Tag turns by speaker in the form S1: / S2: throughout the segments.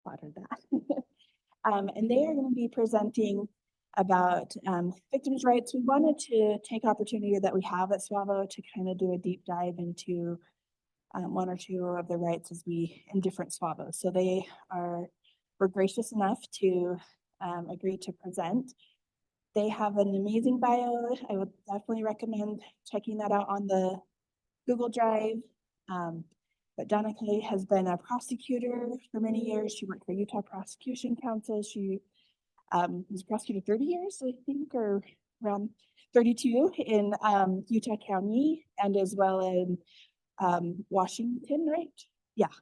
S1: flattered that. And they are going to be presenting about victims' rights. We wanted to take opportunity that we have at SWAVO to kind of do a deep dive into one or two of the rights as we in different SWAVOs. So they were gracious enough to agree to present. They have an amazing bio. I would definitely recommend checking that out on the Google Drive. But Danica has been a prosecutor for many years. She worked for Utah Prosecution Council. She was prosecuted 30 years, I think, or around 32 in Utah County, and as well in Washington, right? Yeah,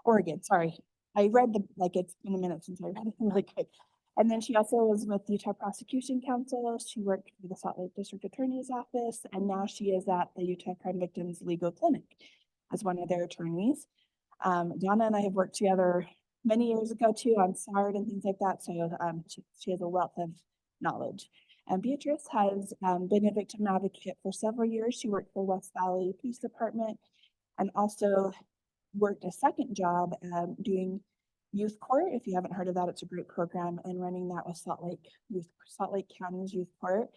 S1: Oregon, sorry. I read it's been a minute since I read it really quick. And then she also was with Utah Prosecution Council. She worked for the Salt Lake District Attorney's Office, and now she is at the Utah Crime Victims Legal Clinic as one of their attorneys. Donna and I have worked together many years ago too on SARD and things like that. So she has a wealth of knowledge. And Beatrice has been a victim advocate for several years. She worked for West Valley Police Department and also worked a second job doing youth court. If you haven't heard of that, it's a great program, and running that with Salt Lake County's youth court.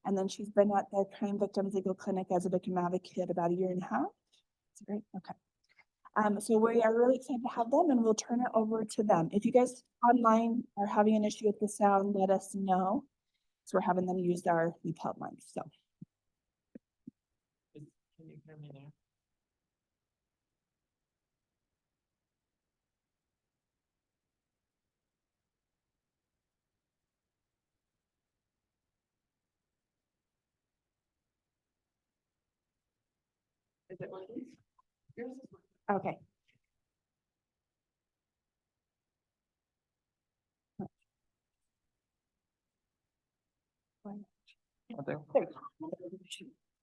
S1: And then she's been at the Crime Victims Legal Clinic as a victim advocate about 1.5 years. Is that right? Okay. So we are really excited to have them, and we'll turn it over to them. If you guys online are having an issue with the sound, let us know. So we're having them use our lapel mics. So.
S2: Can you hear me now? Is it working? Yours is working.
S1: Okay.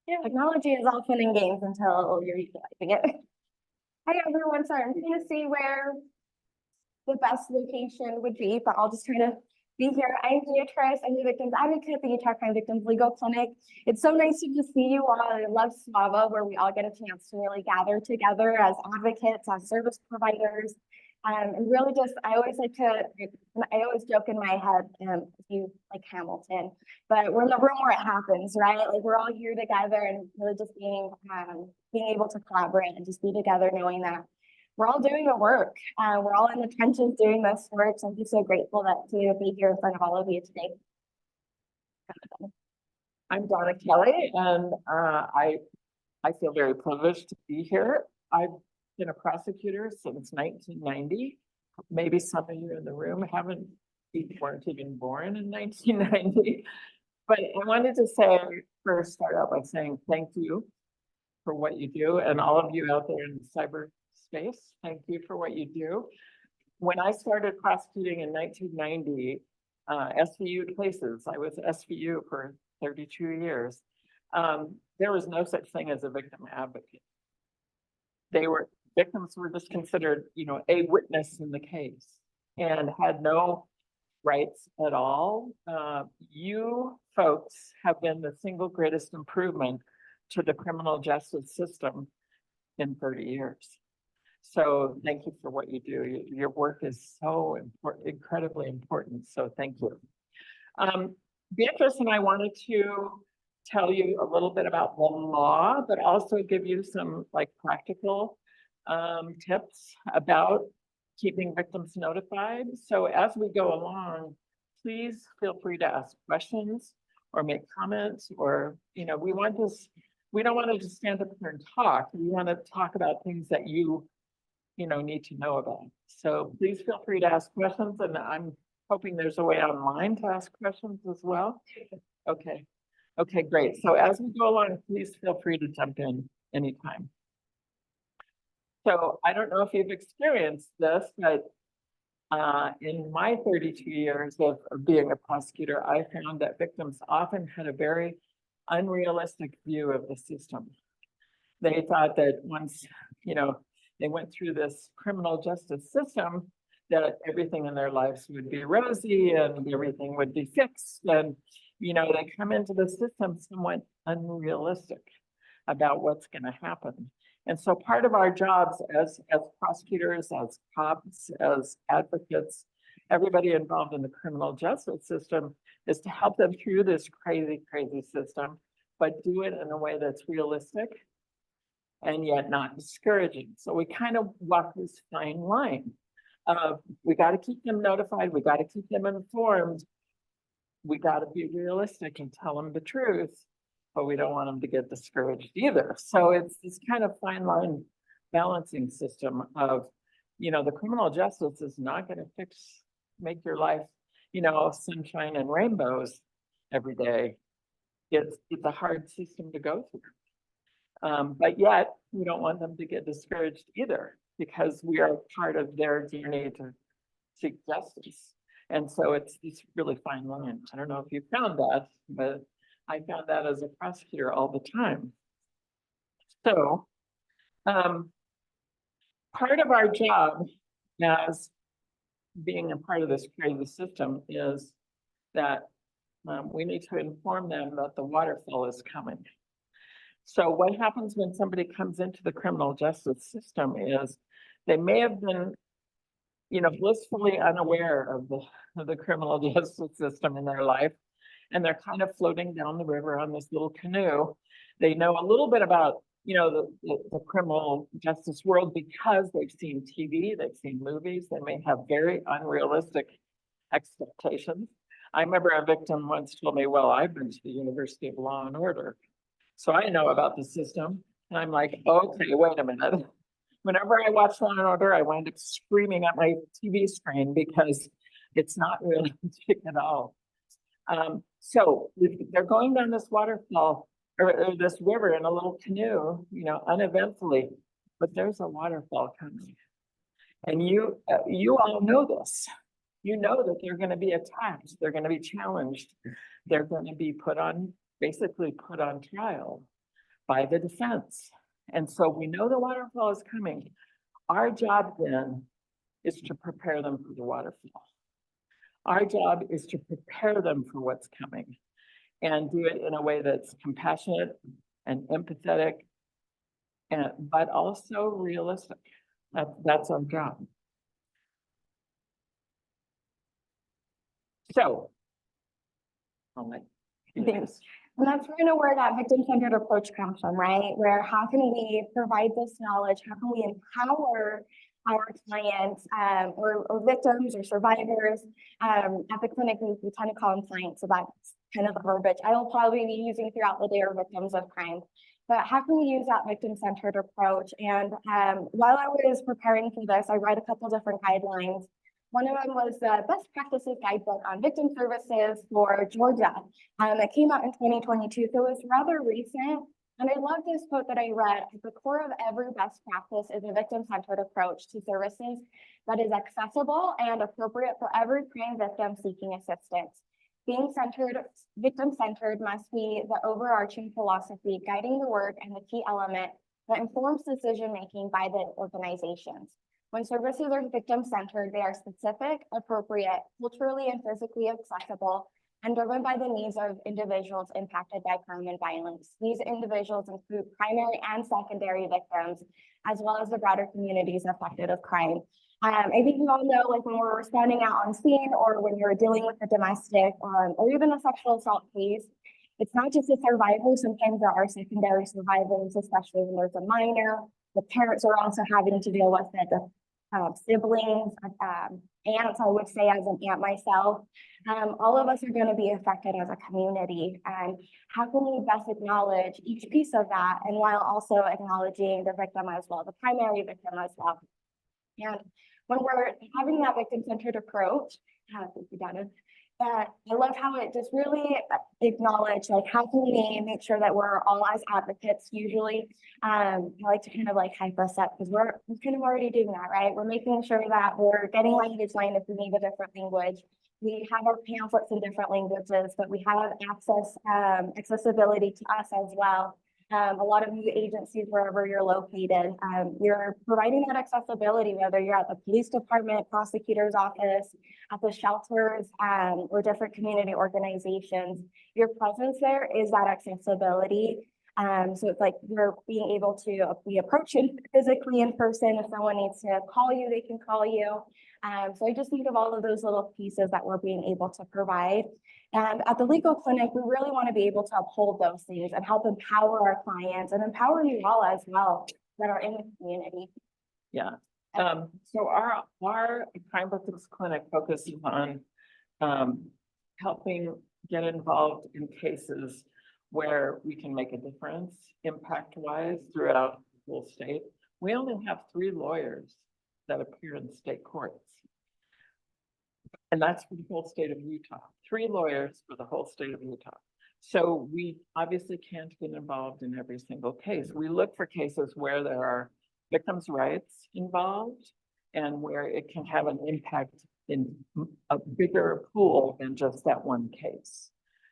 S3: Yeah, technology is all fun and games until you're utilizing it. Hi everyone, sorry, I'm trying to see where the best location would be, but I'll just try to be here. I'm Beatrice, I'm the victims advocate at the Utah Crime Victims Legal Clinic. It's so nice to just see you all. I love SWAVO, where we all get a chance to really gather together as advocates, as service providers. And really just, I always joke in my head, you like Hamilton, but we're in the room where it happens, right? Like we're all here together and really just being able to collaborate and just be together, knowing that we're all doing the work. We're all in the trenches doing this work. So I'm just so grateful to be here in front of all of you today.
S2: I'm Donna Kelly, and I feel very privileged to be here. I've been a prosecutor since 1990. Maybe some of you in the room weren't even born in 1990. But I wanted to first start out by saying thank you for what you do, and all of you out there in cyberspace, thank you for what you do. When I started prosecuting in 1990, SVU cases, I was SVU for 32 years. There was no such thing as a victim advocate. Victims were just considered, a witness in the case and had no rights at all. You folks have been the single greatest improvement to the criminal justice system in 30 years. So thank you for what you do. Your work is so important, incredibly important. So thank you. Beatrice and I wanted to tell you a little bit about the law, but also give you some practical tips about keeping victims notified. So as we go along, please feel free to ask questions or make comments, or we don't want to just stand up here and talk. We want to talk about things that you need to know about. So please feel free to ask questions, and I'm hoping there's a way online to ask questions as well. Okay, great. So as we go along, please feel free to jump in anytime. So I don't know if you've experienced this, but in my 32 years of being a prosecutor, I found that victims often had a very unrealistic view of the system. They thought that once, they went through this criminal justice system, that everything in their lives would be rosy and everything would be fixed. And, they come into the system somewhat unrealistic about what's going to happen. And so part of our jobs as prosecutors, as cops, as advocates, everybody involved in the criminal justice system is to help them through this crazy, crazy system, but do it in a way that's realistic and yet not discouraging. So we kind of walk this fine line of we got to keep them notified, we got to keep them informed, we got to be realistic and tell them the truth, but we don't want them to get discouraged either. So it's this kind of fine line balancing system of, you know, the criminal justice is not going to make your life, you know, sunshine and rainbows every day. It's a hard system to go through. But yet we don't want them to get discouraged either, because we are part of their journey to seek justice. And so it's this really fine line. I don't know if you found that, but I found that as a prosecutor all the time. So part of our job as being a part of this crazy system is that we need to inform them that the waterfall is coming. So what happens when somebody comes into the criminal justice system is they may have been, you know, blissfully unaware of the criminal justice system in their life, and they're kind of floating down the river on this little canoe. They know a little bit about, you know, the criminal justice world because they've seen TV, they've seen movies, they may have very unrealistic expectations. I remember a victim once told me, well, I've been to the University of Law and Order, so I know about the system. And I'm like, okay, wait a minute. Whenever I watch Law and Order, I wind up screaming at my TV screen because it's not realistic at all. So they're going down this waterfall or this river in a little canoe, you know, uneventfully, but there's a waterfall coming. And you all know this. You know that they're going to be attacked. They're going to be challenged. They're going to be basically put on trial by the defense. And so we know the waterfall is coming. Our job then is to prepare them for the waterfall. Our job is to prepare them for what's coming and do it in a way that's compassionate and empathetic, but also realistic. That's our job. So, I'll let you do this.
S3: And that's kind of where that victim-centered approach comes from, right? Where how can we provide this knowledge? How can we empower our clients or victims or survivors? At the clinic, we tend to call them clients, so that's kind of the verbiage I will probably be using throughout the day, or victims of crime. But how can we use that victim-centered approach? And while I was preparing for this, I read a couple different guidelines. One of them was the Best Practices Guidebook on Victim Services for Georgia. It came out in 2022, so it was rather recent. And I love this quote that I read: at the core of every best practice is a victim-centered approach to services that is accessible and appropriate for every crime victim seeking assistance. Being victim-centered must be the overarching philosophy guiding the work and the key element that informs decision-making by the organizations. When services are victim-centered, they are specific, appropriate, culturally and physically accessible, and driven by the needs of individuals impacted by crime and violence. These individuals include primary and secondary victims, as well as the broader communities affected of crime. I think you all know, like when we're responding out on scene, or when you're dealing with a domestic or even a sexual assault case, it's not just the survivor. Sometimes there are secondary survivors, especially when there's a minor. The parents are also having to deal with it, the siblings, aunts, I would say, as an aunt myself. All of us are going to be affected as a community. And how can we best acknowledge each piece of that, and while also acknowledging the victim as well, the primary victim as well? And when we're having that victim-centered approach, I love how it just really acknowledge, like, how can we make sure that we're all as advocates. Usually, I like to kind of like hype us up, because we're kind of already doing that, right? We're making sure that we're getting language line if we need a different language. We have our pamphlets in different languages, but we have accessibility to us as well. A lot of new agencies, wherever you're located, you're providing that accessibility, whether you're at the police department, prosecutor's office, at the shelters, or different community organizations. Your presence there is that accessibility. So it's like we're being able to be approaching physically in person. If someone needs to call you, they can call you. So I just think of all of those little pieces that we're being able to provide. And at the legal clinic, we really want to be able to uphold those things and help empower our clients and empower you all as well that are in the community.
S2: Yeah. So our crime victims clinic focuses on helping get involved in cases where we can make a difference impact-wise throughout the whole state. We only have 3 lawyers that appear in state courts. And that's for the whole state of Utah. 3 lawyers for the whole state of Utah. So we obviously can't get involved in every single case. We look for cases where there are victims' rights involved and where it can have an impact in a bigger pool than just that one case.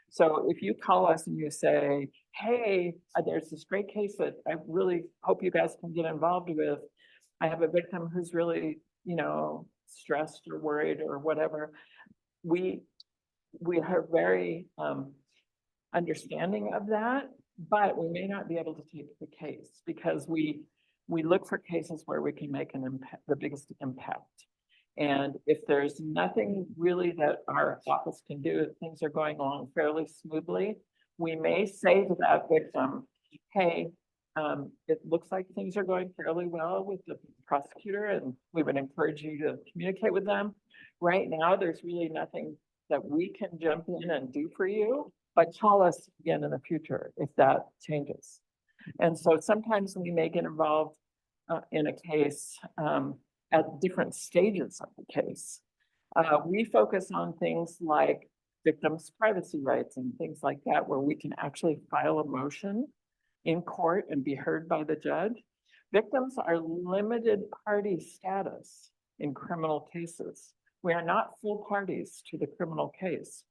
S2: So if you call us and you say, hey, there's this great case that I really hope you guys can get involved with. I have a victim who's really, you know, stressed or worried or whatever. We are very understanding of that, but we may not be able to take the case because we look for cases where we can make an impact, the biggest impact. And if there's nothing really that our office can do, if things are going along fairly smoothly, we may say to that victim, hey, it looks like things are going fairly well with the prosecutor and we would encourage you to communicate with them. Right now, there's really nothing that we can jump in and do for you, but call us again in the future if that changes. And so sometimes we may get involved in a case at different stages of the case. We focus on things like victims' privacy rights and things like that, where we can actually file a motion in court and be heard by the judge. Victims are limited party status in criminal cases. We are not full parties to the criminal case.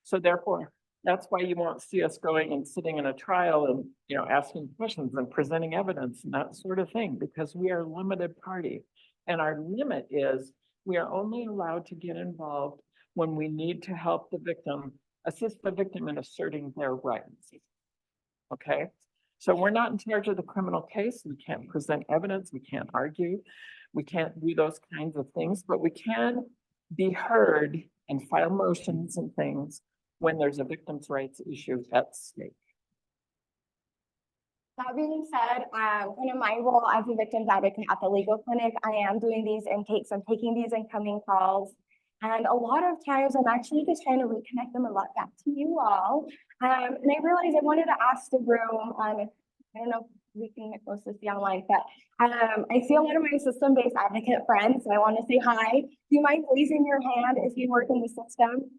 S2: So therefore, that's why you won't see us going and sitting in a trial and, you know, asking questions and presenting evidence and that sort of thing, because we are a limited party. And our limit is we are only allowed to get involved when we need to help the victim, assist the victim in asserting their rights. Okay, so we're not in charge of the criminal case. We can't present evidence. We can't argue. We can't do those kinds of things, but we can be heard and file motions and things when there's a victim's rights issue at stake.
S3: That being said, kind of my role as a victims advocate at the legal clinic, I am doing these intakes, I'm taking these incoming calls. And a lot of times I'm actually just trying to reconnect them a lot back to you all. And I realized I wanted to ask the room, I don't know if we can mostly see online, but I see a lot of my system-based advocate friends, so I want to say hi. Do you mind raising your hand if you work in the system?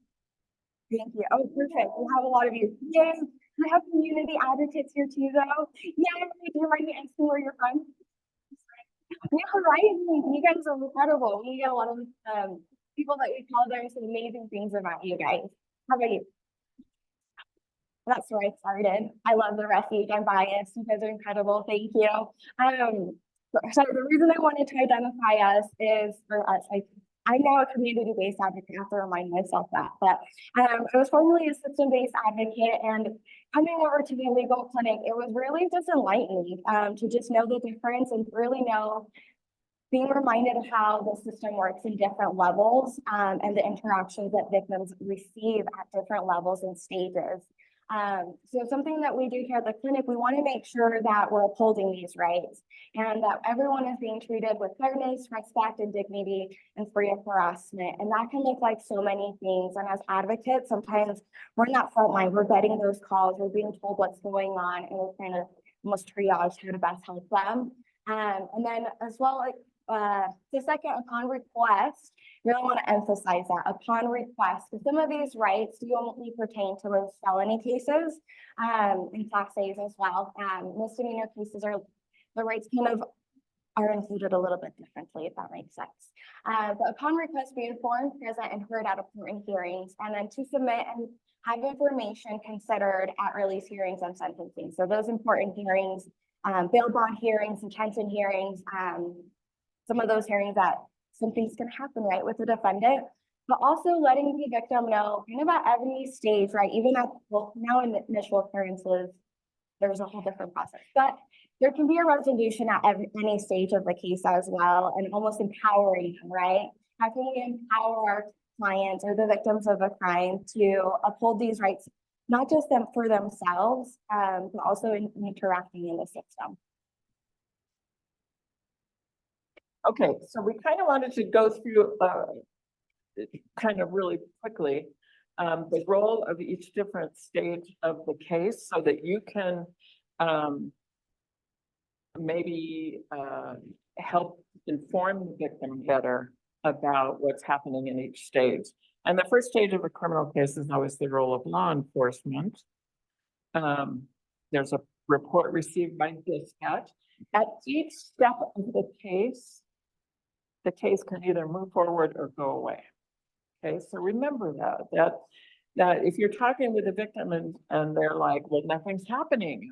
S3: Thank you. Oh, perfect. We have a lot of you. Yay. We have community advocates here too, though. Yeah, do you mind me asking where you're from? Yeah, right. You guys are incredible. We get a lot of people that we tell them some amazing things about you guys. How about you? That's where I started. I love the refuge. I'm biased. You guys are incredible. Thank you. So the reason I wanted to identify us is for us. I'm now a community-based advocate. I have to remind myself that. But I was formerly a system-based advocate, and coming over to the legal clinic, it was really just enlightening to just know the difference and really know, being reminded of how the system works in different levels and the interactions that victims receive at different levels and stages. So something that we do here at the clinic, we want to make sure that we're upholding these rights and that everyone is being treated with fairness, respect, and dignity and free of harassment. And that can look like so many things. And as advocates, sometimes we're in that front line, we're getting those calls, we're being told what's going on, and we're trying to almost triage how to best help them. And then as well, like the second, upon request, really want to emphasize that upon request, because some of these rights do only pertain to those felony cases and Class A's as well. Misdemeanor cases are, the rights kind of are included a little bit differently, if that makes sense. But upon request, be informed, present, and heard at important hearings, and then to submit and have information considered at release hearings and sentencing. So those important hearings, bail bond hearings, detention hearings, some of those hearings that something's going to happen, right, with the defendant, but also letting the victim know kind of at every stage, right, even at, well, now in the initial occurrences, there's a whole different process. But there can be a resolution at any stage of the case as well, and almost empowering them, right? How can we empower our clients or the victims of a crime to uphold these rights, not just them for themselves, but also in interacting in the system?
S2: Okay, so we kind of wanted to go through kind of really quickly the role of each different stage of the case so that you can maybe help inform the victim better about what's happening in each stage. And the first stage of a criminal case is always the role of law enforcement. There's a report received by dispatch. At each step of the case can either move forward or go away. Okay, so remember that if you're talking with a victim and they're like, well, nothing's happening,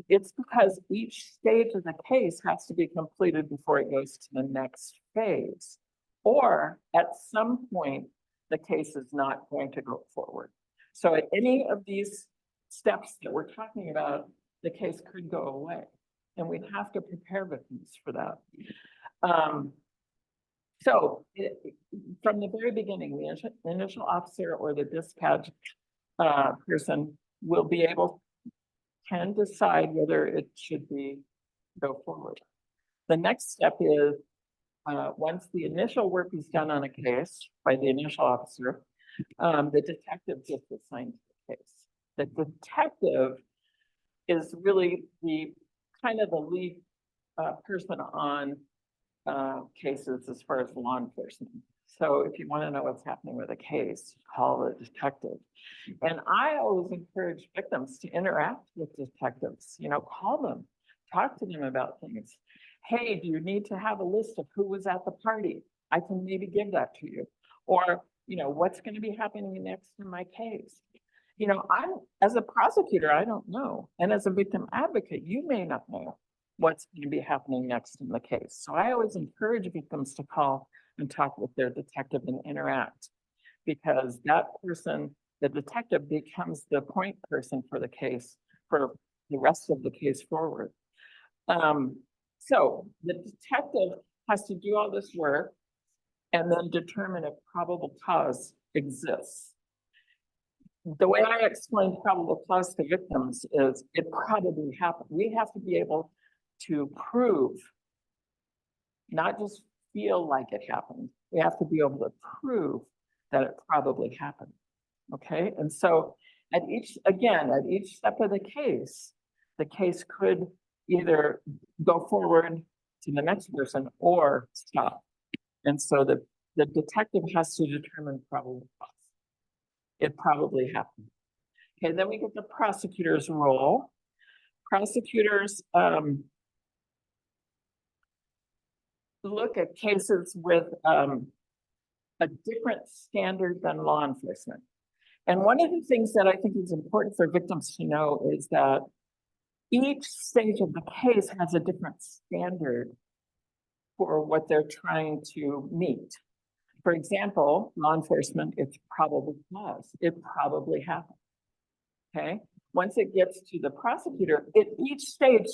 S2: it's because each stage of the case has to be completed before it goes to the next phase. Or at some point, the case is not going to go forward. So at any of these steps that we're talking about, the case could go away. And we'd have to prepare victims for that. From the very beginning, the initial officer or the dispatch person will be can decide whether it should go forward. The next step is once the initial work is done on a case by the initial officer, the detective gets assigned to the case. The detective is really the kind of the lead person on cases as far as law enforcement. So if you want to know what's happening with a case, call the detective. And I always encourage victims to interact with detectives, call them, talk to them about things. Hey, do you need to have a list of who was at the party? I can maybe give that to you. Or, what's going to be happening next in my case? As a prosecutor, I don't know. And as a victim advocate, you may not know what's going to be happening next in the case. So I always encourage victims to call and talk with their detective and interact, because that person, the detective, becomes the point person for the case, for the rest of the case forward. So the detective has to do all this work and then determine if probable cause exists. The way I explain probable cause to victims is it probably happened. We have to be able to prove, not just feel like it happened. We have to be able to prove that it probably happened. Okay, and so at each step of the case could either go forward to the next person or stop. And so the detective has to determine probable cause. It probably happened. Okay, then we get the prosecutor's role. Prosecutors look at cases with a different standard than law enforcement. And one of the things that I think is important for victims to know is that each stage of the case has a different standard for what they're trying to meet. For example, law enforcement, it's probable cause. It probably happened. Okay. Once it gets to the prosecutor, at each stage,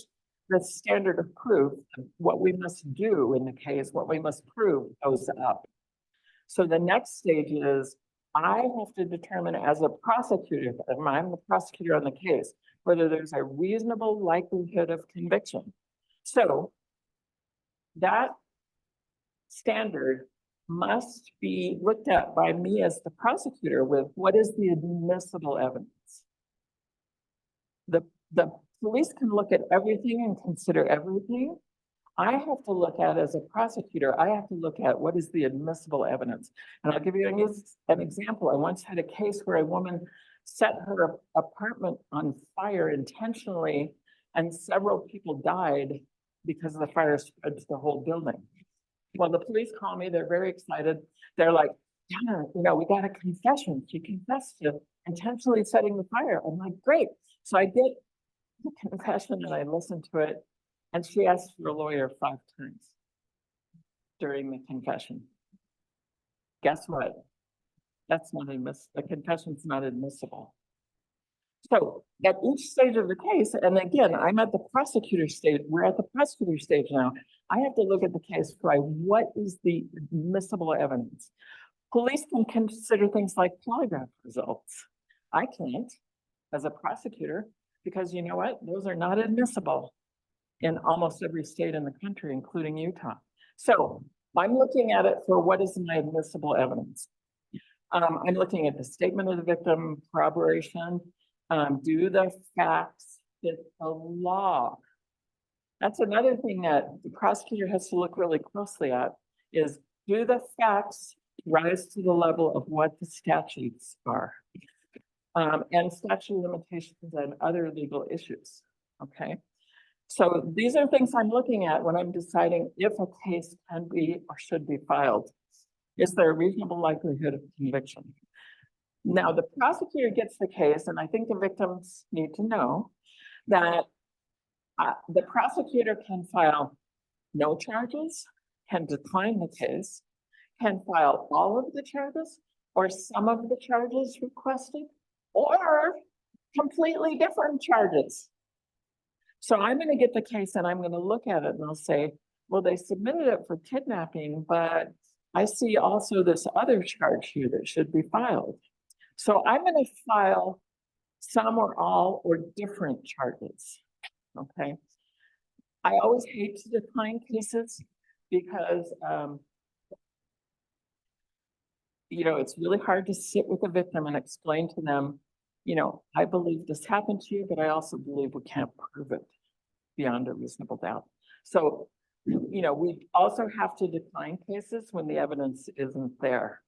S2: the standard of proof, what we must do in the case, what we must prove, goes up. So the next stage is, I have to determine as a prosecutor, if I'm the prosecutor on the case, whether there's a reasonable likelihood of conviction. So that standard must be looked at by me as the prosecutor with what is the admissible evidence. The police can look at everything and consider everything. I have to look at, as a prosecutor, I have to look at what is the admissible evidence. And I'll give you an example. I once had a case where a woman set her apartment on fire intentionally, and several people died because the fire spread to the whole building. Well, the police call me, they're very excited. They're like, yeah, we got a confession. She confessed to intentionally setting the fire. I'm like, great. So I get the confession and I listened to it. And she asked for a lawyer 5 times during the confession. Guess what? That's not admissible. The confession's not admissible. So at each stage of the case, and again, I'm at the prosecutor stage, we're at the prosecutor stage now. I have to look at the case by what is the admissible evidence. Police can consider things like polygraph results. I can't as a prosecutor, because you know what? Those are not admissible in almost every state in the country, including Utah. So I'm looking at it for what is my admissible evidence. I'm looking at the statement of the victim, corroboration. Do the facts fit the law? That's another thing that the prosecutor has to look really closely at is, do the facts rise to the level of what the statutes are? And statute of limitations and other legal issues, okay? So these are things I'm looking at when I'm deciding if a case can be or should be filed. Is there a reasonable likelihood of conviction? Now, the prosecutor gets the case, and I think the victims need to know that the prosecutor can file no charges, can decline the case, can file all of the charges or some of the charges requested, or completely different charges. So I'm going to get the case and I'm going to look at it and I'll say, well, they submitted it for kidnapping, but I see also this other charge here that should be filed. So I'm going to file some or all or different charges, okay? I always hate to decline cases because, you know, it's really hard to sit with a victim and explain to them, you know, I believe this happened to you, but I also believe we can't prove it beyond a reasonable doubt. So, you know, we also have to decline cases when the evidence isn't there.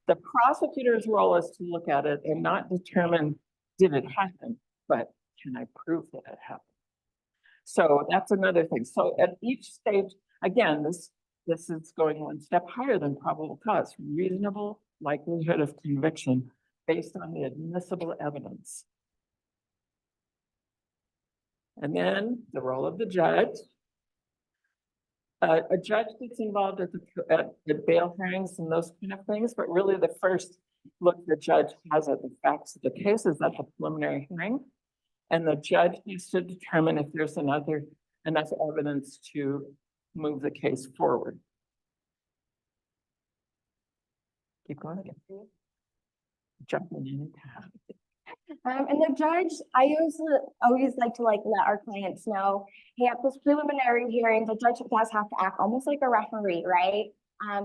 S2: The prosecutor's role is to look at it and not determine, did it happen, but can I prove that it happened? So that's another thing. So at each stage, again, this is going one step higher than probable cause, reasonable likelihood of conviction based on the admissible evidence. And then the role of the judge. A judge gets involved at the bail hearings and those kind of things, but really the first look the judge has at the facts of the case is at the preliminary hearing. And the judge needs to determine if there's enough evidence to move the case forward. Keep going again. Jumping in.
S3: And the judge, I always like to let our clients know, hey, at this preliminary hearing, the judge does have to act almost like a referee, right?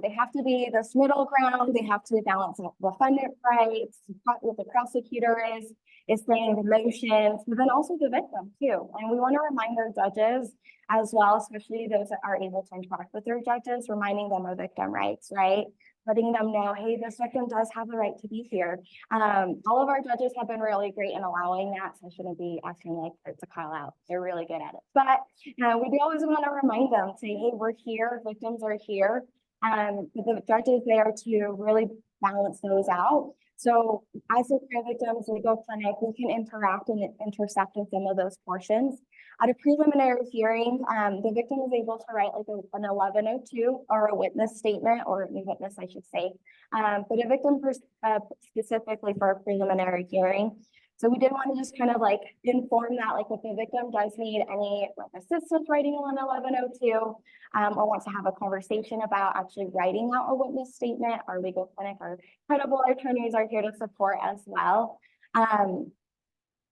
S3: They have to be this middle ground. They have to balance the defendant rights, what the prosecutor is saying, the motions, but then also the victim too. And we want to remind our judges as well, especially those that are able to interact with their judges, reminding them of victim rights, right? Letting them know, hey, this victim does have the right to be here. All of our judges have been really great in allowing that, so I shouldn't be asking like to call out. They're really good at it. But we do always want to remind them, say, hey, we're here, victims are here. The judge is there to really balance those out. So as a care victims, legal clinic, we can interact and intersect with some of those portions. At a preliminary hearing, the victim is able to write like an 1102 or a witness statement, or a witness, I should say. But a victim specifically for a preliminary hearing. So we did want to just kind of like inform that, like if the victim does need any like assistance writing an 1102, or wants to have a conversation about actually writing out a witness statement, our legal clinic, our credible attorneys are here to support as well.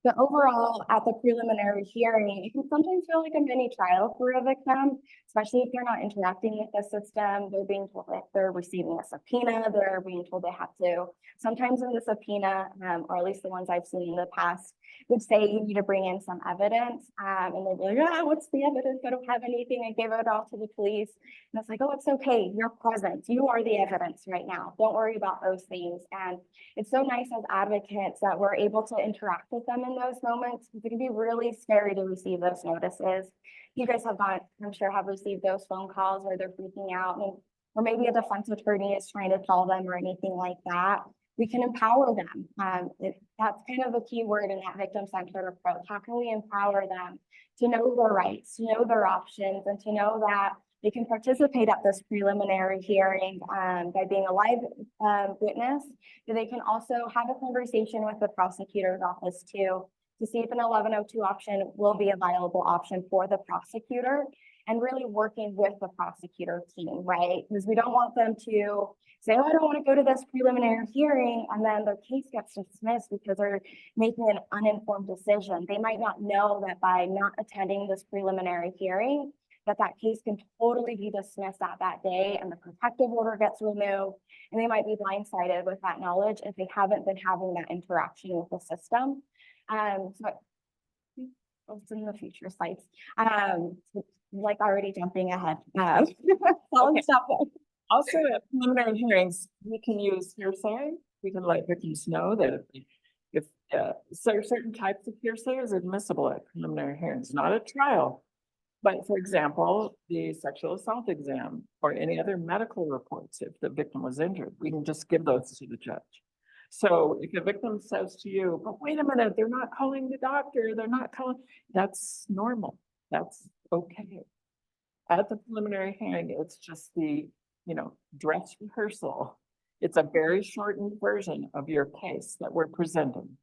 S3: But overall, at the preliminary hearing, it can sometimes feel like a mini trial for a victim, especially if they're not interacting with the system. They're being told that they're receiving a subpoena. They're being told they have to. Sometimes in the subpoena, or at least the ones I've seen in the past, would say you need to bring in some evidence. And they'd be like, ah, what's the evidence? I don't have anything. I gave it all to the police. And it's like, oh, it's okay. You're present. You are the evidence right now. Don't worry about those things. And it's so nice as advocates that we're able to interact with them in those moments, because it can be really scary to receive those notices. You guys have gone, I'm sure, have received those phone calls where they're freaking out, or maybe a defense attorney is trying to call them or anything like that. We can empower them. That's kind of a key word in that victim-centered approach. How can we empower them to know their rights, to know their options, and to know that They can participate at this preliminary hearing by being a live witness. They can also have a conversation with the prosecutor's office too, to see if an 1102 option will be a viable option for the prosecutor, and really working with the prosecutor team, right? Because we don't want them to say, oh, I don't want to go to this preliminary hearing, and then their case gets dismissed because they're making an uninformed decision. They might not know that by not attending this preliminary hearing, that case can totally be dismissed at that day and the protective order gets removed, and they might be blindsided with that knowledge if they haven't been having that interaction with the system. So it's in the future slides. Like already jumping ahead.
S2: Okay. Also, at preliminary hearings, we can use hearsay. We can let victims know that if certain types of hearsay is admissible at preliminary hearings, not at trial. But for example, the sexual assault exam or any other medical reports, if the victim was injured, we can just give those to the judge. So if a victim says to you, but wait a minute, they're not calling the doctor, they're not calling, that's normal. That's okay. At the preliminary hearing, it's just the, dress rehearsal. It's a very shortened version of your case that we're presenting.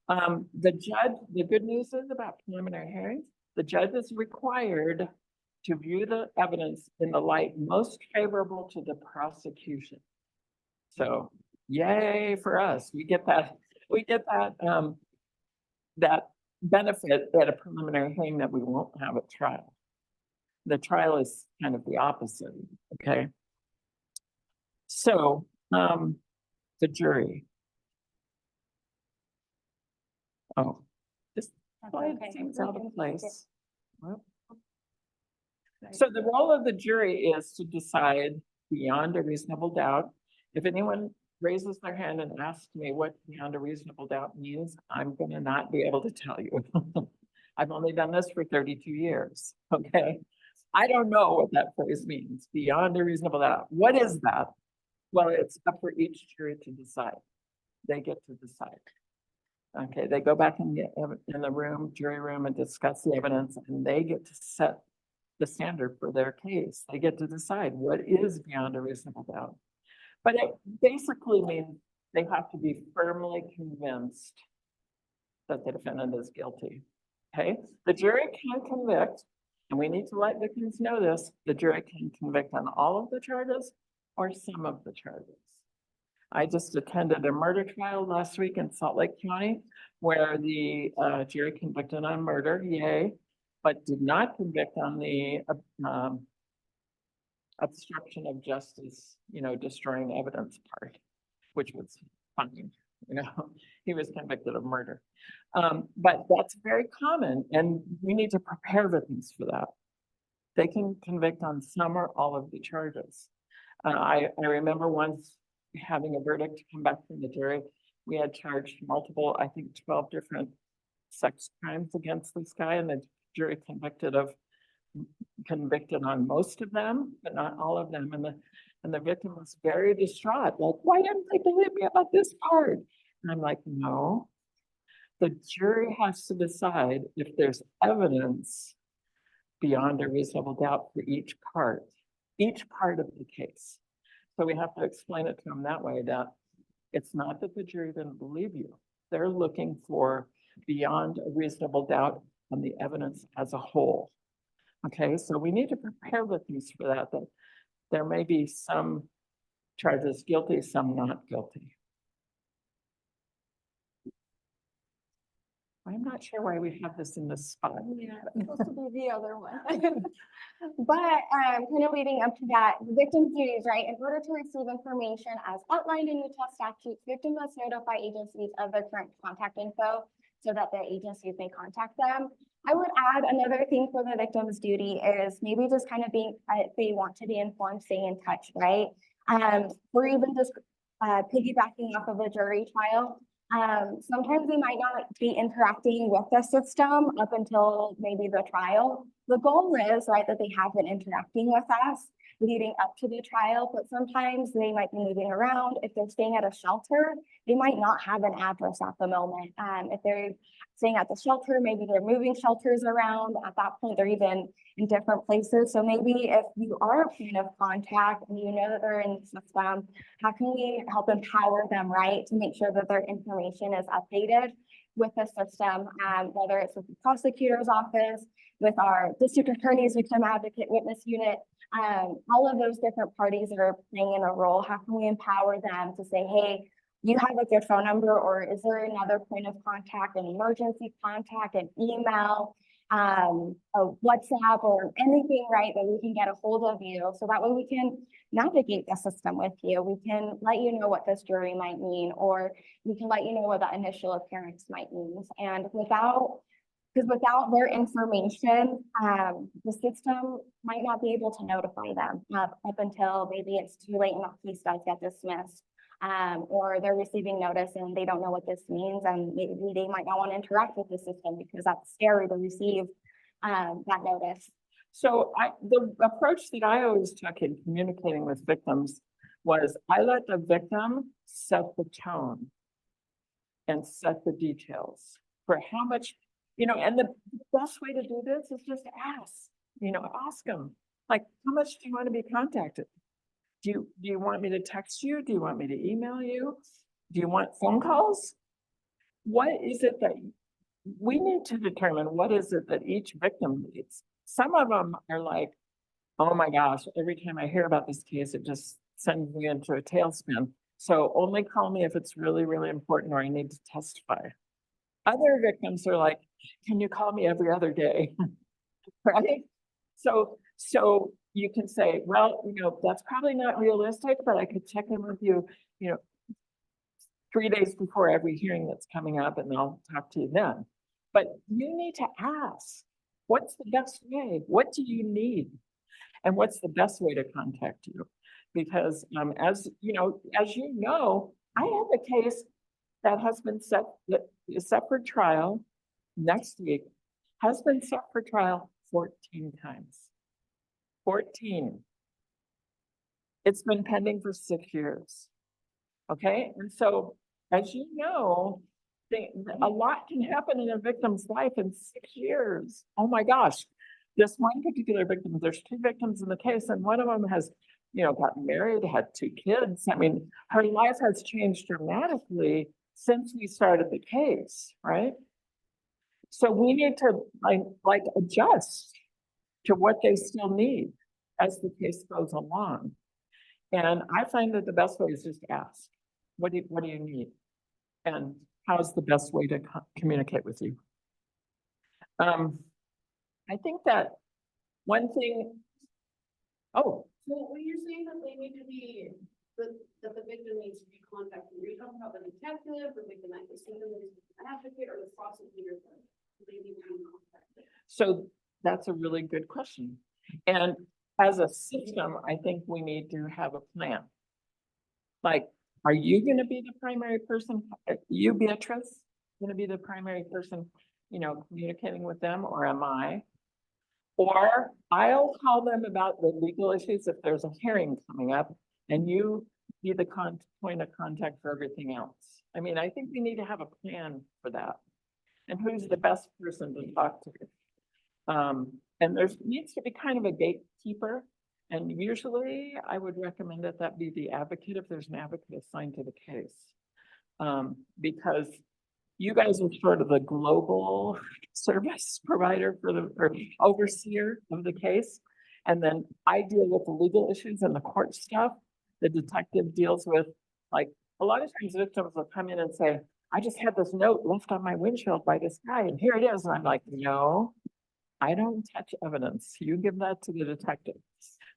S2: The good news is about preliminary hearings, the judge is required to view the evidence in the light most favorable to the prosecution. So yay for us. We get that benefit at a preliminary hearing that we won't have at trial. The trial is kind of the opposite, okay? So, the jury. Oh, this slide seems out of place. Well, so the role of the jury is to decide beyond a reasonable doubt. If anyone raises their hand and asks me what beyond a reasonable doubt means, I'm gonna not be able to tell you. I've only done this for 32 years, okay? I don't know what that phrase means, beyond a reasonable doubt. What is that? Well, it's up for each jury to decide. They get to decide. Okay, they go back in the room, jury room, and discuss the evidence, and they get to set the standard for their case. They get to decide what is beyond a reasonable doubt. But it basically means they have to be firmly convinced that the defendant is guilty. Okay, the jury can convict, and we need to let victims know this. The jury can convict on all of the charges or some of the charges. I just attended a murder trial last week in Salt Lake County where the jury convicted on murder, yay, but did not convict on the obstruction of justice, destroying evidence part, which was funny. He was convicted of murder. But that's very common, and we need to prepare victims for that. They can convict on some or all of the charges. I remember once having a verdict come back from the jury. We had charged multiple, I think 12 different sex crimes against this guy, and the jury convicted on most of them, but not all of them. And the victim was very distraught, like, why didn't they believe me about this part? And I'm like, no, the jury has to decide if there's evidence beyond a reasonable doubt for each part of the case. So we have to explain it to them that way, that it's not that the jury didn't believe you. They're looking for beyond a reasonable doubt on the evidence as a whole. Okay, so we need to prepare victims for that there may be some charges guilty, some not guilty. I'm not sure why we have this in this spot.
S3: Yeah, it's supposed to be the other one. But kind of leading up to that, victim duties, right? In order to receive information as outlined in Utah statutes, victim must notify agencies of their current contact info so that the agencies may contact them. I would add another thing for the victim's duty is maybe just kind of being, if they want to be informed, stay in touch, right? Or even just piggybacking off of a jury trial. Sometimes they might not be interacting with the system up until maybe the trial. The goal is, right, that they have been interacting with us. leading up to the trial, but sometimes they might be moving around. If they're staying at a shelter, they might not have an address at the moment. If they're staying at the shelter, maybe they're moving shelters around. At that point, they're even in different places. So maybe if you are a point of contact and you know that they're in the system, how can we help empower them, right, to make sure that their information is updated with the system, whether it's with the prosecutor's office, with our district attorney's victim advocate witness unit, all of those different parties that are playing in a role. How can we empower them to say, hey, you have a good phone number, or is there another point of contact, an emergency contact, an email, a WhatsApp, or anything, right, that we can get a hold of you, so that way we can navigate the system with you. We can let you know what this jury might mean, or we can let you know what the initial appearance might mean. And without their information, the system might not be able to notify them up until maybe it's too late and that case does get dismissed. Or they're receiving notice and they don't know what this means, and maybe they might not want to interact with the system because that's scary to receive that notice.
S2: So the approach that I always took in communicating with victims was I let the victim set the tone and set the details for how much, and the best way to do this is just ask them, like, how much do you want to be contacted? Do you want me to text you? Do you want me to email you? Do you want phone calls? What is it that we need to determine? What is it that each victim needs? Some of them are like, oh my gosh, every time I hear about this case, it just sends me into a tailspin. So only call me if it's really, really important or I need to testify. Other victims are like, can you call me every other day? Right? So you can say, well, that's probably not realistic, but I could check in with you, 3 days before every hearing that's coming up, and I'll talk to you then. But you need to ask, what's the best way? What do you need? And what's the best way to contact you? Because as you know, I have a case that has been set for trial next week, has been set for trial 14 times. 14. It's been pending for 6 years. Okay, and so as you know, a lot can happen in a victim's life in 6 years. Oh my gosh, this one particular victim, there's 2 victims in the case, and one of them has, gotten married, had 2 kids. I mean, her life has changed dramatically since we started the case, right? So we need to like adjust to what they still need as the case goes along. And I find that the best way is just to ask, what do you need? And how's the best way to communicate with you? I think that one thing,
S4: So when you're saying that they need to be, that the victim needs to be contacted, are you talking about the detective, the victim advocate, or the prosecutor? They need to be contacted?
S2: so that's a really good question. And as a system, I think we need to have a plan. Like, are you going to be the primary person? You, Beatrice, going to be the primary person, communicating with them, or am I? Or I'll call them about the legal issues if there's a hearing coming up, and you be the point of contact for everything else. I mean, I think we need to have a plan for that. And who's the best person to talk to? And there needs to be kind of a gatekeeper. And usually I would recommend that be the advocate if there's an advocate assigned to the case. Because you guys are sort of the global service provider or overseer of the case. And then I deal with the legal issues and the court stuff. The detective deals with, like, a lot of times victims will come in and say, I just had this note left on my windshield by this guy, and here it is. And I'm like, no, I don't touch evidence. You give that to the detective.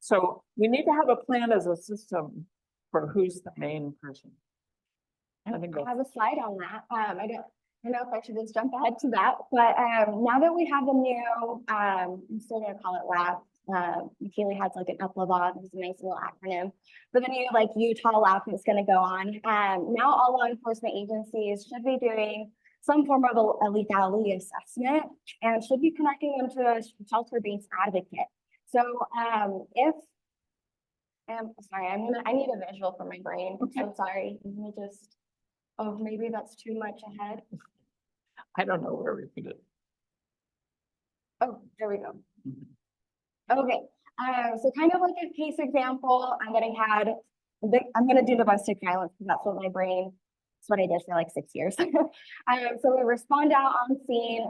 S2: So we need to have a plan as a system for who's the main person. I think
S3: I have a slide on that. I don't know if I should just jump ahead to that, but now that we have the new, I'm still gonna call it LAP. McKinley has like an UPLAVOD, it's a nice little acronym. But the new Utah LAP is gonna go on. Now all law enforcement agencies should be doing some form of a legality assessment and should be connecting them to a shelter-based advocate. So if Sorry, I need a visual for my brain. I'm sorry. Let me just, oh, maybe that's too much ahead.
S2: I don't know where we put it.
S3: Oh, there we go.
S2: Mhm.
S3: Okay, so kind of like a case example, I'm gonna do domestic violence because that's what my brain, that's what I did for like 6 years. So we respond out on scene,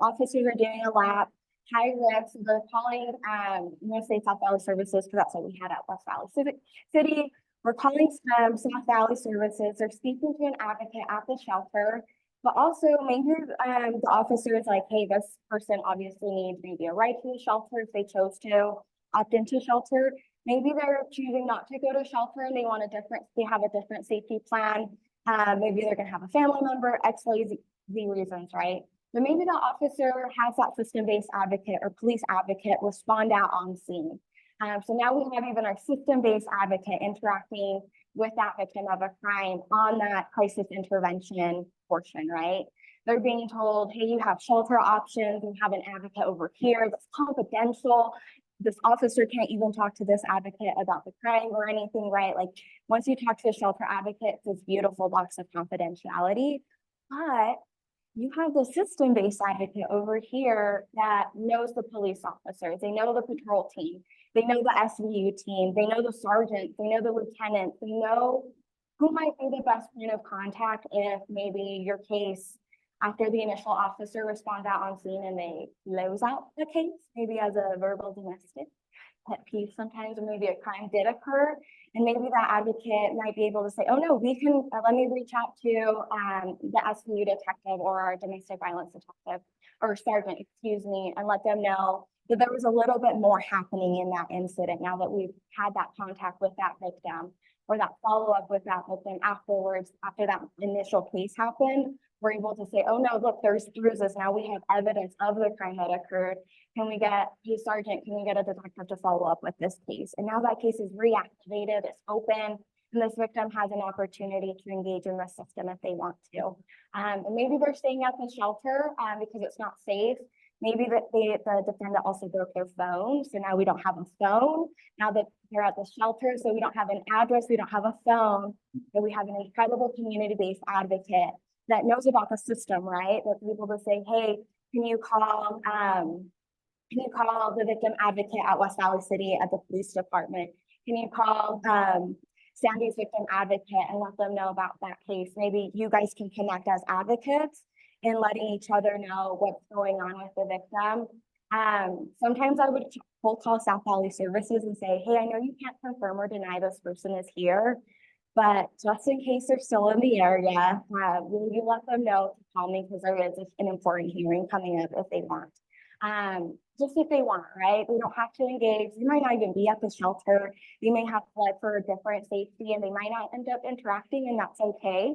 S3: officers are doing a lap, high risk, they're calling, I'm gonna say South Valley Services because that's what we had at West Valley Civic City. We're calling South Valley Services, they're speaking to an advocate at the shelter. But also maybe the officer is like, hey, this person obviously needs maybe a ride to the shelter if they chose to opt into shelter. Maybe they're choosing not to go to shelter and they have a different safety plan. Maybe they're gonna have a family member, X, Y, Z reasons, right? But maybe the officer has that system-based advocate or police advocate respond out on scene. So now we have even our system-based advocate interacting with that victim of a crime on that crisis intervention portion, right? They're being told, hey, you have shelter options, you have an advocate over here that's confidential. This officer can't even talk to this advocate about the crime or anything, right? Like once you talk to a shelter advocate, it's this beautiful box of confidentiality. But you have the system-based advocate over here that knows the police officers, they know the patrol team, they know the SVU team, they know the sergeant, they know the lieutenant, they know who might be the best point of contact if maybe your case, after the initial officer responds out on scene and they close out the case, maybe as a verbal domestic pet peeve sometimes, or maybe a crime did occur. And maybe that advocate might be able to say, oh no, we can, let me reach out to the SVU detective or our domestic violence detective or sergeant, excuse me, and let them know that there was a little bit more happening in that incident now that we've had that contact with that victim or that follow-up with that victim afterwards, after that initial case happened. We're able to say, oh no, look, there's bruises. Now we have evidence of the crime that occurred. Can we get a sergeant? Can we get a detective to follow up with this case? And now that case is reactivated, it's open, and this victim has an opportunity to engage in the system if they want to. And maybe they're staying at the shelter because it's not safe. Maybe the defendant also broke their phone, so now we don't have a phone. Now that they're at the shelter, so we don't have an address, we don't have a phone, but we have an incredible community-based advocate that knows about the system, right? That's able to say, hey, can you call the victim advocate at West Valley City at the police department? Can you call Sandy's victim advocate and let them know about that case? Maybe you guys can connect as advocates and letting each other know what's going on with the victim. Sometimes I would cold call South Valley Services and say, hey, I know you can't confirm or deny this person is here, but just in case they're still in the area, will you let them know to call me because there is an important hearing coming up if they want. Just if they want, right? They don't have to engage. They might not even be at the shelter. They may have fled for a different safety and they might not end up interacting, and that's okay.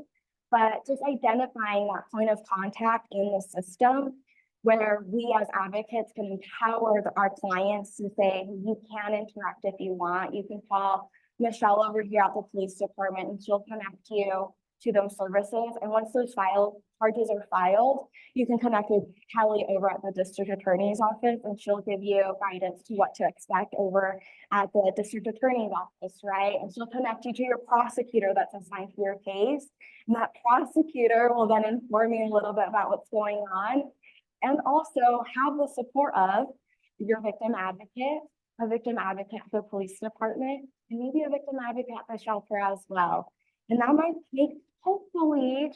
S3: But just identifying that point of contact in the system where we as advocates can empower our clients to say, you can interact if you want. You can call Michelle over here at the police department and she'll connect you to those services. And once those charges are filed, you can connect with Kelly over at the district attorney's office and she'll give you guidance to what to expect over at the district attorney's office, right? And she'll connect you to your prosecutor that's assigned to your case. And that prosecutor will then inform you a little bit about what's going on and also have the support of your victim advocate, a victim advocate at the police department, and maybe a victim advocate at the shelter as well. And that might make, hopefully,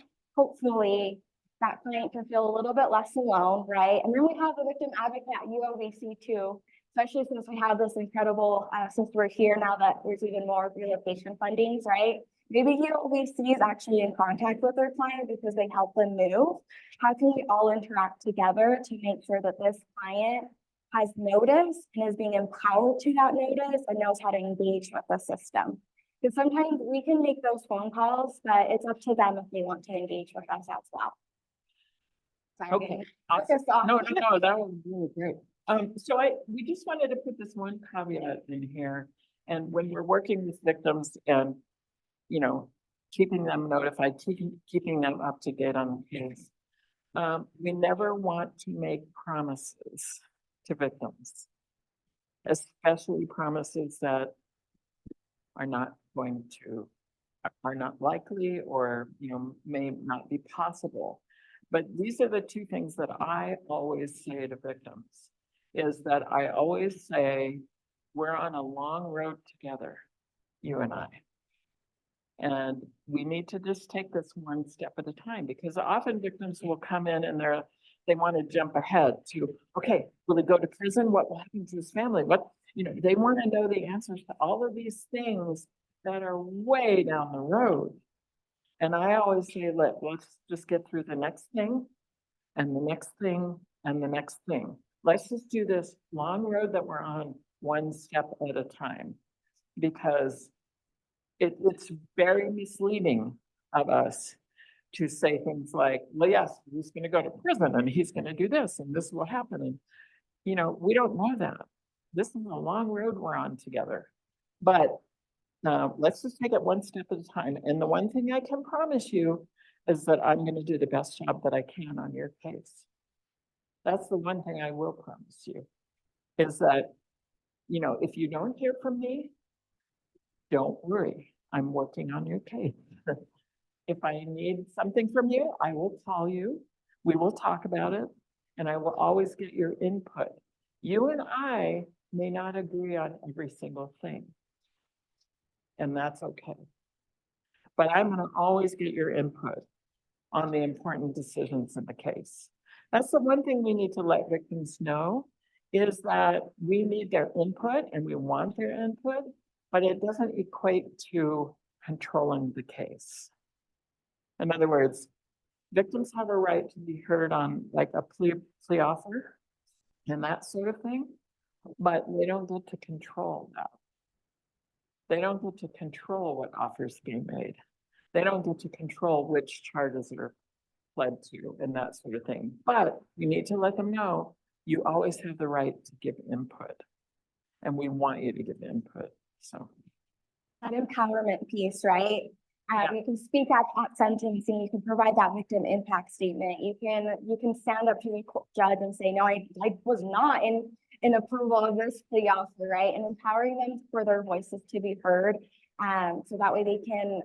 S3: that client can feel a little bit less alone, right? And then we have the victim advocate at UOVC too, especially since we have this incredible, since we're here now that there's even more relocation fundings, right? Maybe UOVC is actually in contact with their client because they help them move. How can we all interact together to make sure that this client has notice and is being empowered to that notice and knows how to engage with the system? Because sometimes we can make those phone calls, but it's up to them if they want to engage with us as well. Sorry,
S2: Okay.
S3: focus off.
S2: No, that was really great. So we just wanted to put this one caveat in here. And when we're working with victims and, you know, keeping them notified, keeping them up to date on the case, we never want to make promises to victims, especially promises that are not going to, are not likely or, may not be possible. But these are the two things that I always say to victims, is that I always say, we're on a long road together, you and I. And we need to just take this one step at a time, because often victims will come in and they want to jump ahead to, okay, will he go to prison? What will happen to his family? What, they want to know the answers to all of these things that are way down the road. And I always say, let's just get through the next thing and the next thing and the next thing. Let's just do this long road that we're on one step at a time, because it's very misleading of us to say things like, well, yes, he's going to go to prison and he's going to do this and this will happen. And, we don't know that. This is a long road we're on together. But let's just take it one step at a time. And the one thing I can promise you is that I'm going to do the best job that I can on your case. That's the one thing I will promise you, is that, if you don't hear from me, don't worry, I'm working on your case. If I need something from you, I will call you, we will talk about it, and I will always get your input. You and I may not agree on every single thing, and that's okay. But I'm gonna always get your input on the important decisions in the case. That's the one thing we need to let victims know, is that we need their input and we want their input, but it doesn't equate to controlling the case. In other words, victims have a right to be heard on like a plea offer and that sort of thing, but they don't get to control that. They don't get to control what offers being made. They don't get to control which charges are pled to and that sort of thing. But you need to let them know you always have the right to give input, and we want you to give input. So
S3: That empowerment piece, right?
S2: Yeah.
S3: You can speak at sentencing, you can provide that victim impact statement. You can stand up to the judge and say, no, I was not in approval of this plea offer, right? And empowering them for their voices to be heard. So that way they can,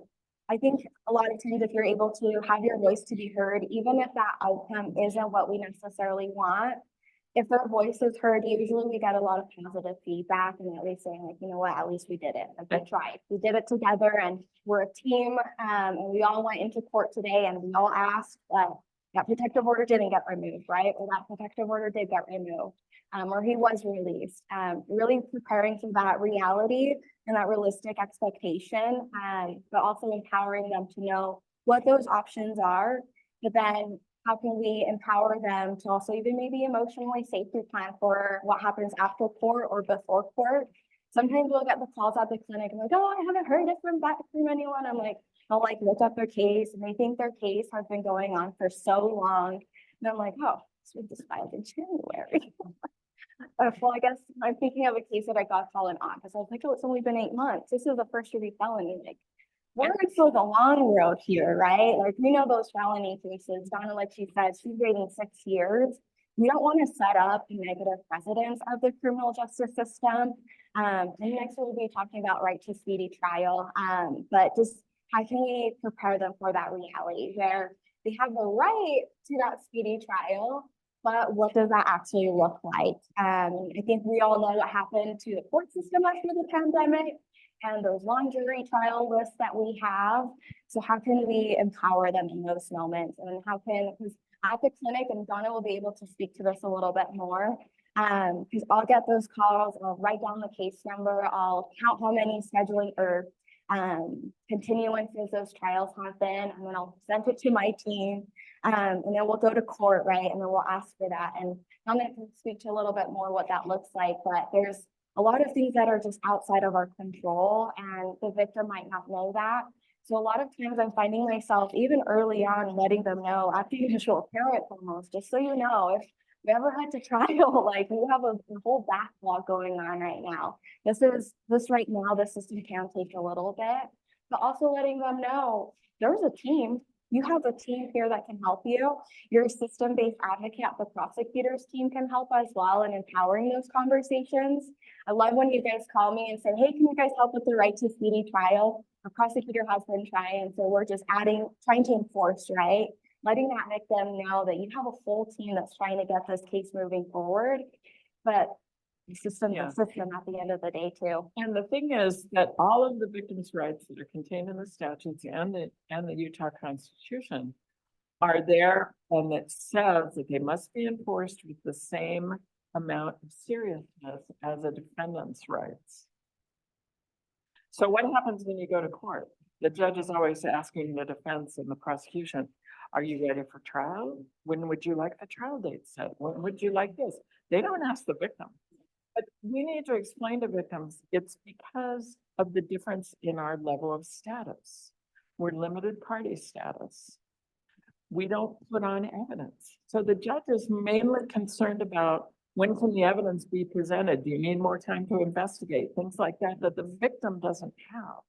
S3: I think a lot of times if you're able to have your voice to be heard, even if that outcome isn't what we necessarily want, if their voice is heard, usually we get a lot of positive feedback and at least saying like, you know what, at least we did it. Like, we tried. We did it together and we're a team. And we all went into court today and we all asked that protective order didn't get removed, right? Or that protective order did get removed, or he was released. Really preparing for that reality and that realistic expectation, but also empowering them to know what those options are, but then how can we empower them to also even maybe emotionally safety plan for what happens after court or before court? Sometimes we'll get the calls at the clinic and like, oh, I haven't heard it from anyone. I'm like, I'll like look up their case and they think their case has been going on for so long. And I'm like, oh, this was just filed in January. Well, I guess I'm thinking of a case that I got called in August. I was like, oh, it's only been 8 months. This is a first degree felony. Like, we're still the long road here, right? Like, we know those felony cases. Donna, like she said, she's waiting 6 years. We don't want to set up a negative precedence of the criminal justice system. And next we'll be talking about right to speedy trial. But just how can we prepare them for that reality where they have the right to that speedy trial, but what does that actually look like? I think we all know what happened to the court system after the pandemic and those long jury trial lists that we have. So how can we empower them in those moments? And how can, because at the clinic, and Donna will be able to speak to this a little bit more, because I'll get those calls, I'll write down the case number, I'll count how many scheduling or continuances those trials have been, and then I'll present it to my team, and then we'll go to court, right? And then we'll ask for that. And I'm going to speak to a little bit more what that looks like, but there's a lot of things that are just outside of our control, and the victim might not know that. So a lot of times I'm finding myself even early on letting them know, after the initial parent almost, just so you know, if we ever had to trial, like we have a whole backlog going on right now. This right now, the system can take a little bit, but also letting them know there's a team. you have a team here that can help you. Your system-based advocate at the prosecutor's team can help as well in empowering those conversations. I love when you guys call me and say, hey, can you guys help with the right to speedy trial? The prosecutor has been trying, so we're just trying to enforce, right? Letting that victim know that you have a full team that's trying to get this case moving forward. But the system,
S2: Yeah.
S3: the system at the end of the day too.
S2: And the thing is that all of the victims' rights that are contained in the statutes and the Utah Constitution are there, and it says that they must be enforced with the same amount of seriousness as a defendant's rights. So what happens when you go to court? The judge is always asking the defense and the prosecution, are you ready for trial? When would you like the trial date set? When would you like this? They don't ask the victim. But we need to explain to victims, it's because of the difference in our level of status. We're limited party status. We don't put on evidence. So the judge is mainly concerned about when can the evidence be presented? Do you need more time to investigate? Things like that, that the victim doesn't have.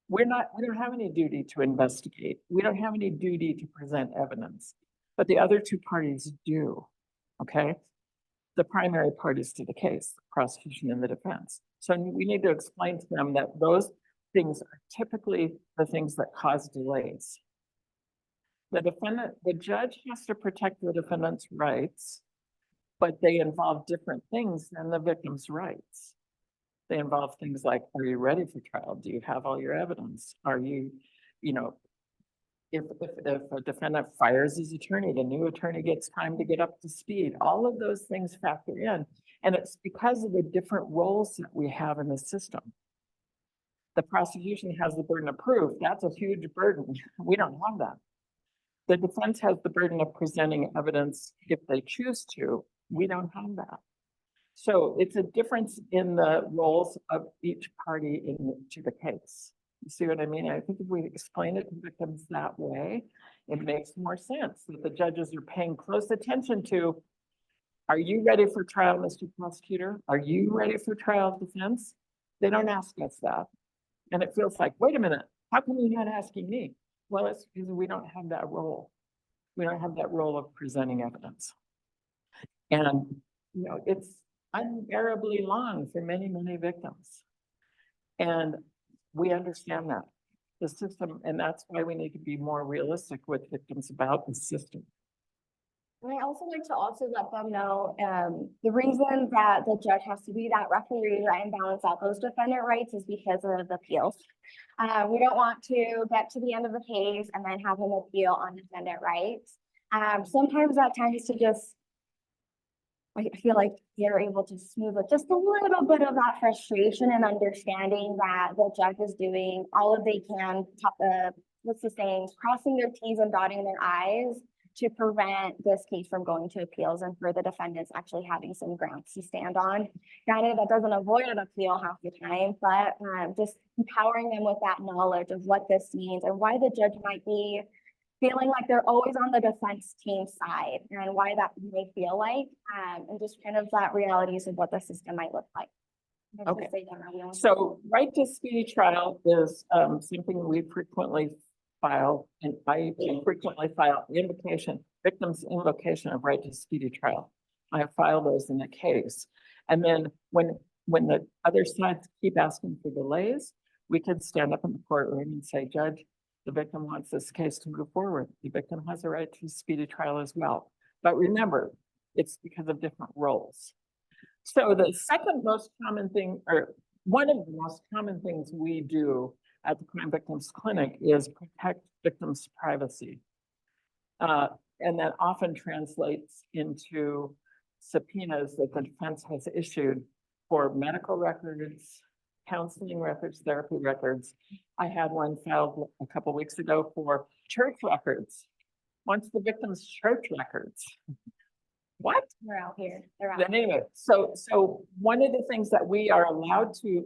S2: We don't have any duty to investigate. We don't have any duty to present evidence, but the other two parties do, okay? The primary parties to the case, the prosecution and the defense. So we need to explain to them that those things are typically the things that cause delays. The judge has to protect the defendant's rights, but they involve different things than the victim's rights. They involve things like, are you ready for trial? Do you have all your evidence? Are you, if a defendant fires his attorney, the new attorney gets time to get up to speed. All of those things factor in. And it's because of the different roles that we have in the system. The prosecution has the burden of proof. That's a huge burden. We don't have that. The defense has the burden of presenting evidence if they choose to. We don't have that. So it's a difference in the roles of each party to the case. You see what I mean? I think if we explain it to victims that way, it makes more sense that the judges are paying close attention to, are you ready for trial, Mr. Prosecutor? Are you ready for trial, defense? They don't ask us that. And it feels like, wait a minute, how come you're not asking me? Well, it's because we don't have that role. We don't have that role of presenting evidence. And, it's unbearably long for many, many victims. And we understand that the system, and that's why we need to be more realistic with victims about the system.
S3: And I also like to also let them know, the reason that the judge has to be that referee, right, and balance out those defendant rights is because of the appeals. We don't want to get to the end of the case and then have an appeal on defendant rights. Sometimes that tends to just, I feel like you're able to smooth it just a little bit of that frustration and understanding that the judge is doing all of they can, what's the saying, crossing their T's and dotting their I's to prevent this case from going to appeals and for the defendants actually having some grounds to stand on. Granted, that doesn't avoid an appeal half the time, but just empowering them with that knowledge of what this means and why the judge might be feeling like they're always on the defense team side and why that may feel like, and just kind of that realities of what the system might look like.
S2: Okay. So right to speedy trial is something we frequently file, and I frequently file victims invocation of right to speedy trial. I file those in the case. And then when the other sides keep asking for delays, we could stand up in the courtroom and say, Judge, the victim wants this case to move forward. The victim has a right to speedy trial as well. But remember, it's because of different roles. So the second most common thing, or one of the most common things we do at the Crime Victims Clinic is protect victims' privacy. And that often translates into subpoenas that the defense has issued for medical records, counseling records, therapy records. I had one filed a couple weeks ago for church records. Wants the victim's church records. What?
S3: They're out here. They're out.
S2: Then anyway, so one of the things that we are allowed to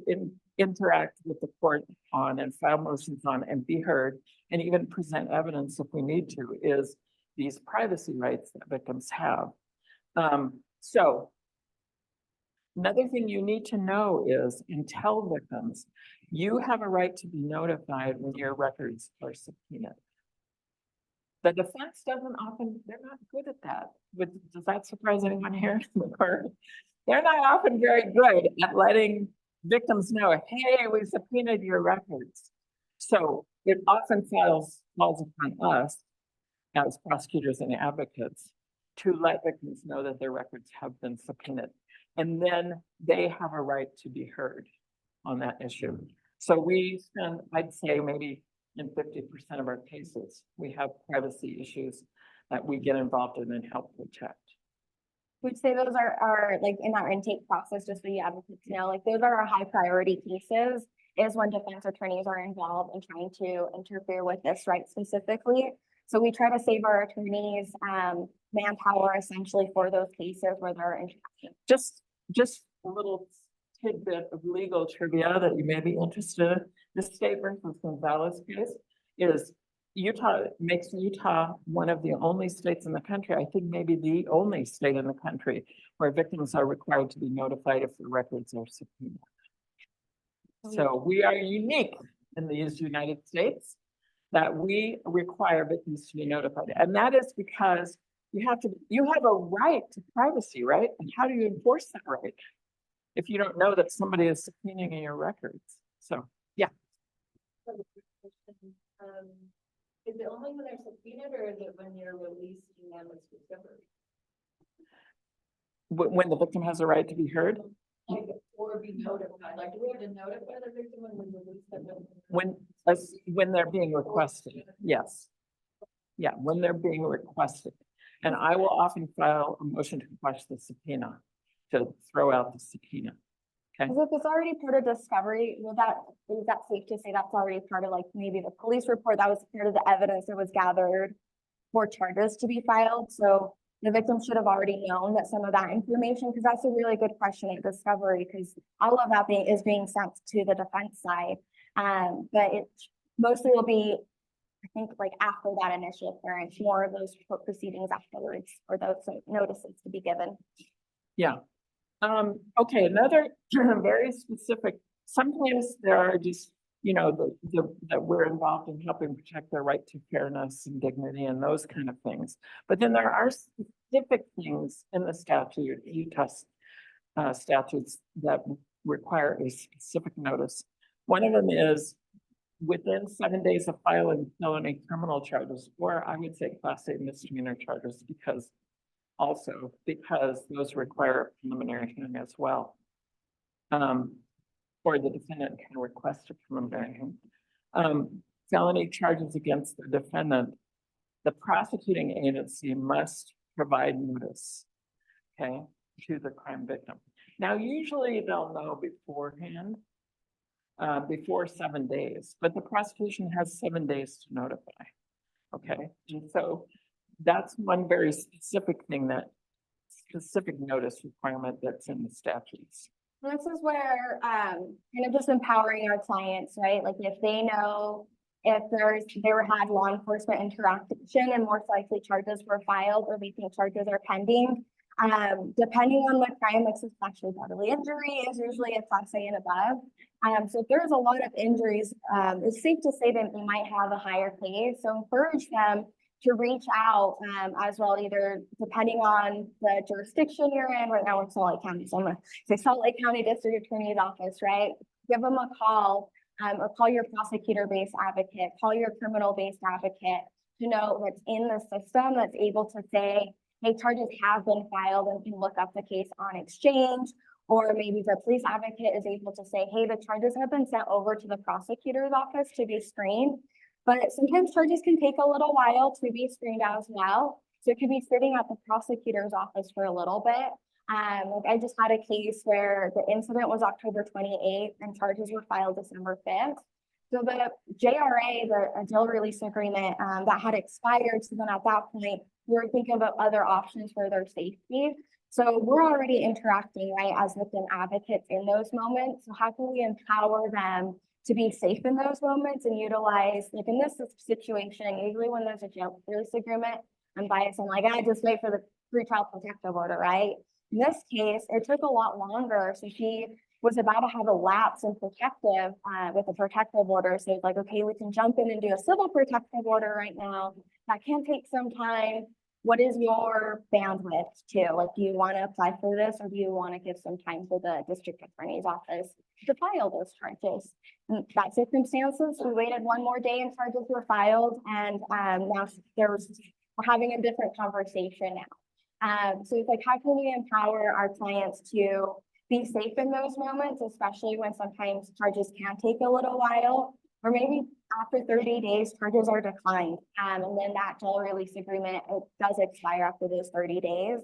S2: interact with the court on and file motions on and be heard and even present evidence if we need to is these privacy rights that victims have. So another thing you need to know is, and tell victims, you have a right to be notified when your records are subpoenaed. The defense doesn't often, they're not good at that. Does that surprise anyone here? Or they're not often very good at letting victims know, hey, we subpoenaed your records. So it often falls upon us as prosecutors and advocates to let victims know that their records have been subpoenaed. And then they have a right to be heard on that issue. So we spend, I'd say maybe in 50% of our cases, we have privacy issues that we get involved in and help protect.
S3: Would say those are like in our intake process, just so you advocates know, like those are our high priority cases, is when defense attorneys are involved in trying to interfere with this right specifically. So we try to save our attorneys manpower essentially for those cases where they're interacting.
S2: Just a little tidbit of legal trivia that you may be interested in. The state versus Gonzalez case is makes Utah one of the only states in the country, I think maybe the only state in the country, where victims are required to be notified if the records are subpoenaed. So we are unique in these United States that we require victims to be notified. And that is because you have a right to privacy, right? And how do you enforce that right if you don't know that somebody is subpoenaing your records? So, yeah.
S5: Is it only when they're subpoenaed, or is it when you're released and then it's discovered?
S2: When the victim has a right to be heard?
S5: Like, or be notified, like, do we have to notify the victim when we release them?
S2: When they're being requested, yes. Yeah, when they're being requested. And I will often file a motion to quash the subpoena, to throw out the subpoena. Okay.
S3: Because if it's already part of discovery, is that safe to say that's already part of like maybe the police report, that was part of the evidence that was gathered for charges to be filed? So the victim should have already known that some of that information, because that's a really good question at discovery, because all of that is being sent to the defense side. But it mostly will be, I think, like after that initial appearance, more of those proceedings afterwards, or those notices to be given.
S2: Yeah. Okay, another very specific, sometimes there are just, that we're involved in helping protect their right to fairness and dignity and those kind of things. But then there are specific things in the statute, Utah statutes, that require a specific notice. One of them is within 7 days of filing felony criminal charges, or I would say class A misdemeanor charges, because those require a preliminary hearing as well. Or the defendant can request a preliminary hearing. Felony charges against the defendant, the prosecuting agency must provide notice, okay, to the crime victim. Now, usually they'll know beforehand, before 7 days, but the prosecution has 7 days to notify, okay? And so that's one very specific thing, that specific notice requirement that's in the statutes.
S3: This is where kind of just empowering our clients, right? Like if they know if they had law enforcement interaction and most likely charges were filed, or we think charges are pending. Depending on what crime, like especially bodily injury is usually a class A and above. So if there's a lot of injuries, it's safe to say that they might have a higher case. So encourage them to reach out as well, either depending on the jurisdiction you're in. Right now we're in Salt Lake County, so I'm gonna say Salt Lake County District Attorney's Office, right? Give them a call, or call your prosecutor-based advocate, call your criminal-based advocate to know what's in the system that's able to say, hey, charges have been filed, and can look up the case on exchange. Or maybe the police advocate is able to say, hey, the charges have been sent over to the prosecutor's office to be screened. But sometimes charges can take a little while to be screened as well. So it could be sitting at the prosecutor's office for a little bit. Like I just had a case where the incident was October 28th and charges were filed December 5th. So the JRA, the jail release agreement, that had expired. So then at that point, we were thinking about other options for their safety. So we're already interacting, right, as victim advocates in those moments. So how can we empower them to be safe in those moments and utilize, like in this situation, usually when there's a jail release agreement, I'm biased, I'm like, I just wait for the pretrial protective order, right? In this case, it took a lot longer. So she was about to have a lapse in protective with a protective order. So it's like, okay, we can jump in and do a civil protective order right now. that can take some time. What is your bandwidth too? Like, do you want to apply for this, or do you want to give some time for the district attorney's office to file those charges? In that circumstances, we waited one more day and charges were filed, and now we're having a different conversation now. So it's like, how can we empower our clients to be safe in those moments, especially when sometimes charges can take a little while, or maybe after 30 days, charges are declined. And then that jail release agreement, it does expire after those 30 days.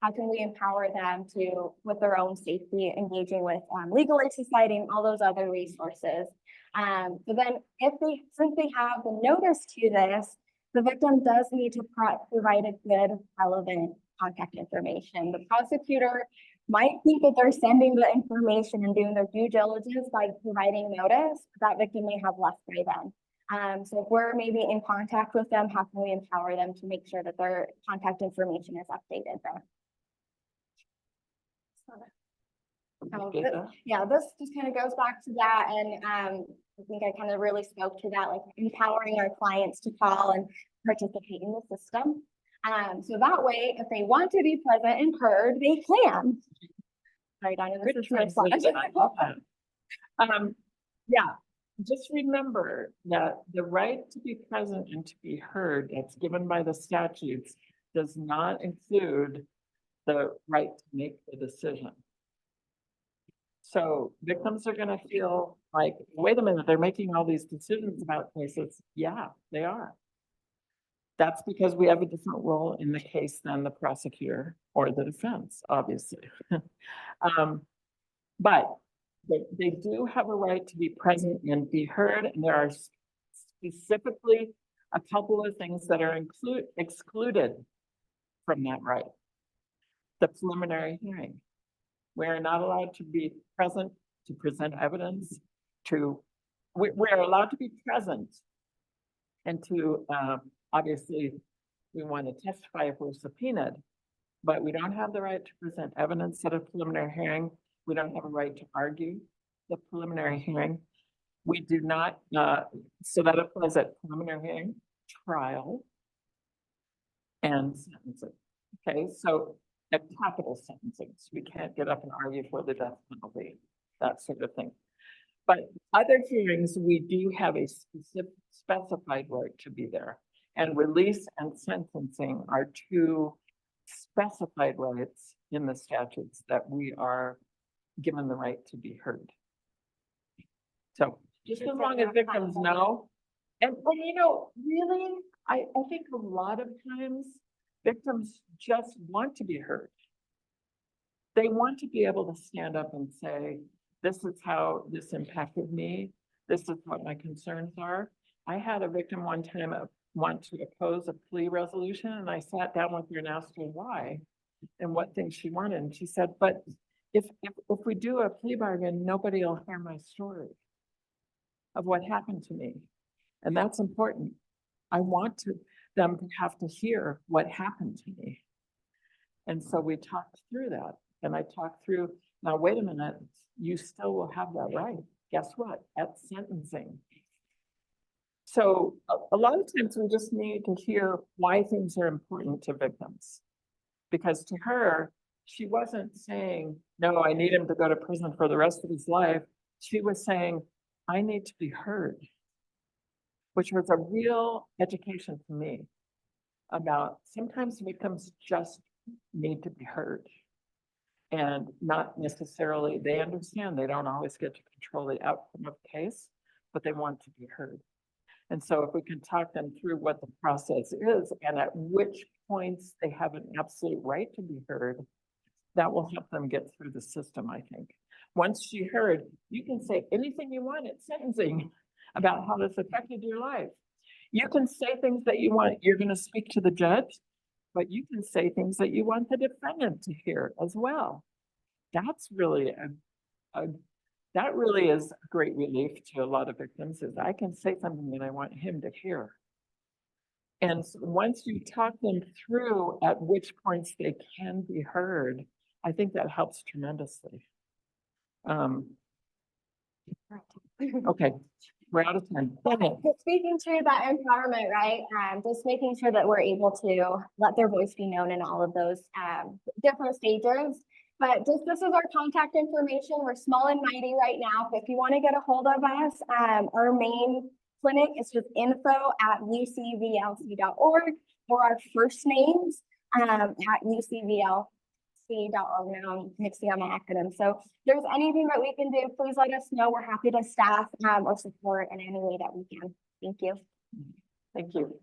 S3: How can we empower them to, with their own safety, engaging with legal aid society and all those other resources? But then since they have the notice to this, the victim does need to provide a good, relevant contact information. The prosecutor might think that they're sending the information and doing their due diligence by providing notice, that victim may have left by then. So if we're maybe in contact with them, how can we empower them to make sure that their contact information is updated there? Yeah, this just kind of goes back to that. And I think I kind of really spoke to that, like empowering our clients to call and participate in the system. So that way, if they want to be present and heard, they can. Sorry, Donna, this is my slide.
S2: Transition, I love that. Yeah, just remember that the right to be present and to be heard that's given by the statutes does not include the right to make the decision. So victims are gonna feel like, wait a minute, they're making all these decisions about cases. Yeah, they are. That's because we have a different role in the case than the prosecutor or the defense, obviously. But they do have a right to be present and be heard, and there are specifically a couple of things that are excluded from that right. The preliminary hearing. We're not allowed to be present to present evidence we're allowed to be present and to, obviously, we want to testify if we're subpoenaed, but we don't have the right to present evidence at a preliminary hearing. We don't have a right to argue the preliminary hearing. We do not, so that applies at preliminary hearing, trial, and sentencing. Okay, so at capital sentencing, we can't get up and argue for the death penalty, that sort of thing. But other hearings, we do have a specified right to be there. And release and sentencing are two specified rights in the statutes that we are given the right to be heard. So just as long as victims know, and you know, really, I think a lot of times victims just want to be heard. They want to be able to stand up and say, this is how this impacted me. This is what my concerns are. I had a victim one time want to oppose a plea resolution, and I sat down with her and asked her why and what things she wanted. And she said, but if we do a plea bargain, nobody will hear my story of what happened to me. And that's important. I want them to have to hear what happened to me. And so we talked through that. And I talked through, now wait a minute, you still will have that right. Guess what? At sentencing. So a lot of times we just need to hear why things are important to victims. Because to her, she wasn't saying, no, I need him to go to prison for the rest of his life. She was saying, I need to be heard, which was a real education to me about sometimes victims just need to be heard. And not necessarily, they understand they don't always get to control the outcome of the case, but they want to be heard. And so if we can talk them through what the process is and at which points they have an absolute right to be heard, that will help them get through the system, I think. Once she heard, you can say anything you want at sentencing about how this affected your life. You can say things that you want. You're going to speak to the judge, but you can say things that you want the defendant to hear as well. That's really that really is a great relief to a lot of victims, is I can say something that I want him to hear. And so once you talk them through at which points they can be heard, I think that helps tremendously. Okay, we're out of time. Daniel.
S3: Speaking to that empowerment, right? Just making sure that we're able to let their voice be known in all of those different stages. But just this is our contact information. We're small and mighty right now. If you want to get a hold of us, our main clinic is just info@ucvlc.org or our first names at ucvlc.org. Now I'm mixing up my acronym. So if there's anything that we can do, please let us know. We're happy to staff or support in any way that we can. Thank you.
S2: Thank you.